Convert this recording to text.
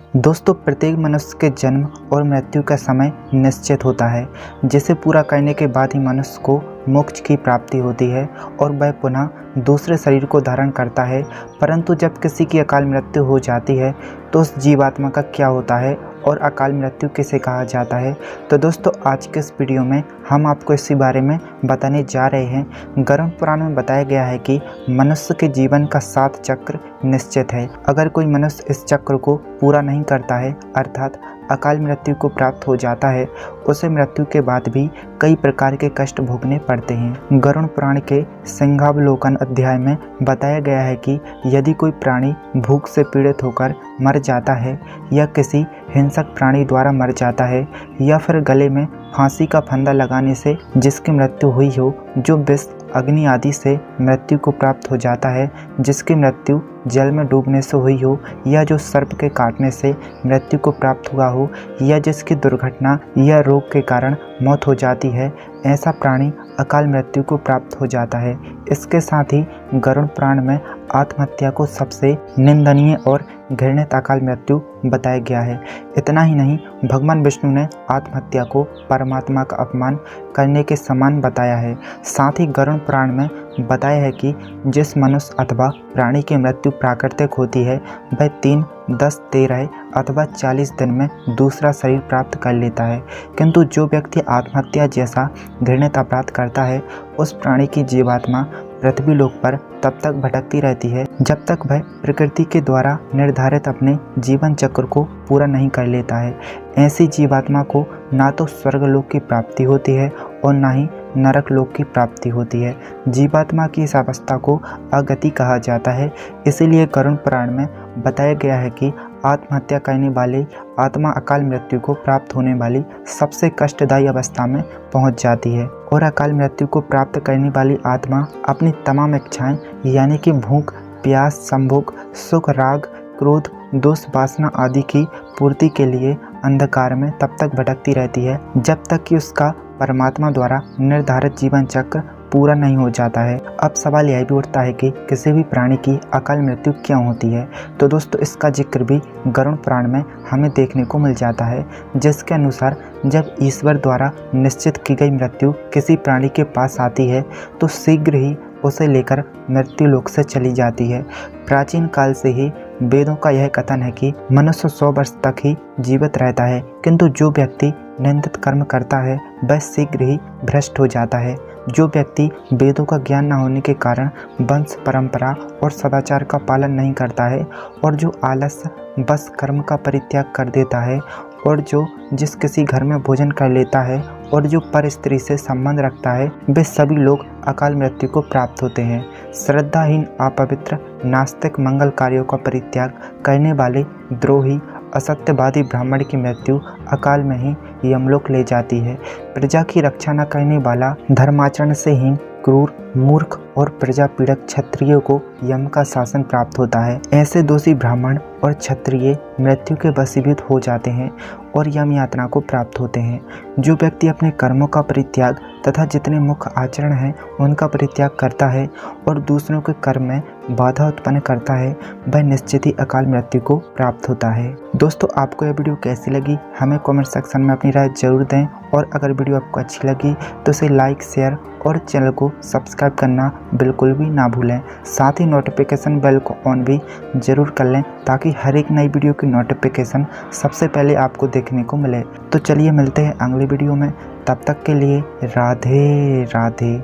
दोस्तों, प्रत्येक मनुष्य के जन्म और मृत्यु का समय निश्चित होता है, जिसे पूरा करने के बाद ही मनुष्य को मोक्ष की प्राप्ति होती है और वह पुनः दूसरे शरीर को धारण करता है। परंतु जब किसी की अकाल मृत्यु हो जाती है तो उस जीवात्मा का क्या होता है और अकाल मृत्यु किसे कहा जाता है। तो दोस्तों, आज के इस वीडियो में हम आपको इसी बारे में बताने जा रहे हैं। गरुड़ पुराण में बताया गया है कि मनुष्य के जीवन का 7 चक्र निश्चित है। अगर कोई मनुष्य इस चक्र को पूरा नहीं करता है, अर्थात अकाल मृत्यु को प्राप्त हो जाता है, उसे मृत्यु के बाद भी कई प्रकार के कष्ट भोगने पड़ते हैं। गरुड़ पुराण के सिंहावलोकन अध्याय में बताया गया है कि यदि कोई प्राणी भूख से पीड़ित होकर मर जाता है या किसी हिंसक प्राणी द्वारा मर जाता है या फिर गले में फांसी का फंदा लगाने से जिसकी मृत्यु हुई हो, जो विष अग्नि आदि से मृत्यु को प्राप्त हो जाता है, जिसकी मृत्यु जल में डूबने से हुई हो, या जो सर्प के काटने से मृत्यु को प्राप्त हुआ हो, या जिसकी दुर्घटना या रोग के कारण मौत हो जाती है, ऐसा प्राणी अकाल मृत्यु को प्राप्त हो जाता है। इसके साथ ही गरुड़ पुराण में आत्महत्या को सबसे निंदनीय और घृणित अकाल मृत्यु बताया गया है। इतना ही नहीं, भगवान विष्णु ने आत्महत्या को परमात्मा का अपमान करने के समान बताया है। साथ ही गरुड़ पुराण में बताया है कि जिस मनुष्य अथवा प्राणी की मृत्यु प्राकृतिक होती है, वह 3, 10, 13 अथवा 40 दिन में दूसरा शरीर प्राप्त कर लेता है। किंतु जो व्यक्ति आत्महत्या जैसा घृणित अपराध करता है, उस प्राणी की जीवात्मा पृथ्वी लोक पर तब तक भटकती रहती है जब तक वह प्रकृति के द्वारा निर्धारित अपने जीवन चक्र को पूरा नहीं कर लेता है। ऐसी जीवात्मा को ना तो स्वर्गलोक की प्राप्ति होती है और ना ही नरक लोक की प्राप्ति होती है। जीवात्मा की इस अवस्था को अगति कहा जाता है। इसीलिए गरुड़ पुराण में बताया गया है कि आत्महत्या करने वाले आत्मा अकाल मृत्यु को प्राप्त होने वाली सबसे कष्टदायी अवस्था में पहुंच जाती है और अकाल मृत्यु को प्राप्त करने वाली आत्मा अपनी तमाम इच्छाएं यानी कि भूख, प्यास, संभोग, सुख, राग, क्रोध, दोष, वासना आदि की पूर्ति के लिए अंधकार में तब तक भटकती रहती है जब तक कि उसका परमात्मा द्वारा निर्धारित जीवन चक्र पूरा नहीं हो जाता है। अब सवाल यह भी उठता है कि किसी भी प्राणी की अकाल मृत्यु क्यों होती है। तो दोस्तों, इसका जिक्र भी गरुड़ पुराण में हमें देखने को मिल जाता है, जिसके अनुसार जब ईश्वर द्वारा निश्चित की गई मृत्यु किसी प्राणी के पास आती है तो शीघ्र ही उसे लेकर मृत्यु लोक से चली जाती है। प्राचीन काल से ही वेदों का यह कथन है कि मनुष्य 100 वर्ष तक ही जीवित रहता है, किंतु जो व्यक्ति निंदित कर्म करता है वह शीघ्र ही भ्रष्ट हो जाता है। जो व्यक्ति वेदों का ज्ञान न होने के कारण वंश परंपरा और सदाचार का पालन नहीं करता है और जो आलस्य बस कर्म का परित्याग कर देता है और जो जिस किसी घर में भोजन कर लेता है और जो पर स्त्री से संबंध रखता है, वे सभी लोग अकाल मृत्यु को प्राप्त होते हैं। श्रद्धाहीन, अपवित्र, नास्तिक, मंगल कार्यों का परित्याग करने वाले द्रोही, असत्यवादी ब्राह्मण की मृत्यु अकाल में ही यमलोक ले जाती है। प्रजा की रक्षा न करने वाला, धर्माचरण से हीन, क्रूर, मूर्ख और प्रजा पीड़क क्षत्रियों को यम का शासन प्राप्त होता है। ऐसे दोषी ब्राह्मण और क्षत्रिय मृत्यु के वशीभूत हो जाते हैं और यम यातना को प्राप्त होते हैं। जो व्यक्ति अपने कर्मों का परित्याग तथा जितने मुख्य आचरण हैं उनका परित्याग करता है और दूसरों के कर्म में बाधा उत्पन्न करता है, वह निश्चित ही अकाल मृत्यु को प्राप्त होता है। दोस्तों, आपको यह वीडियो कैसी लगी हमें कमेंट सेक्शन में अपनी राय जरूर दें और अगर वीडियो आपको अच्छी लगी तो इसे लाइक, शेयर और चैनल को सब्सक्राइब करना बिल्कुल भी ना भूलें। साथ ही नोटिफिकेशन बेल को ऑन भी ज़रूर कर लें ताकि हर एक नई वीडियो की नोटिफिकेशन सबसे पहले आपको देखने को मिले। तो चलिए मिलते हैं अगले वीडियो में, तब तक के लिए राधे राधे।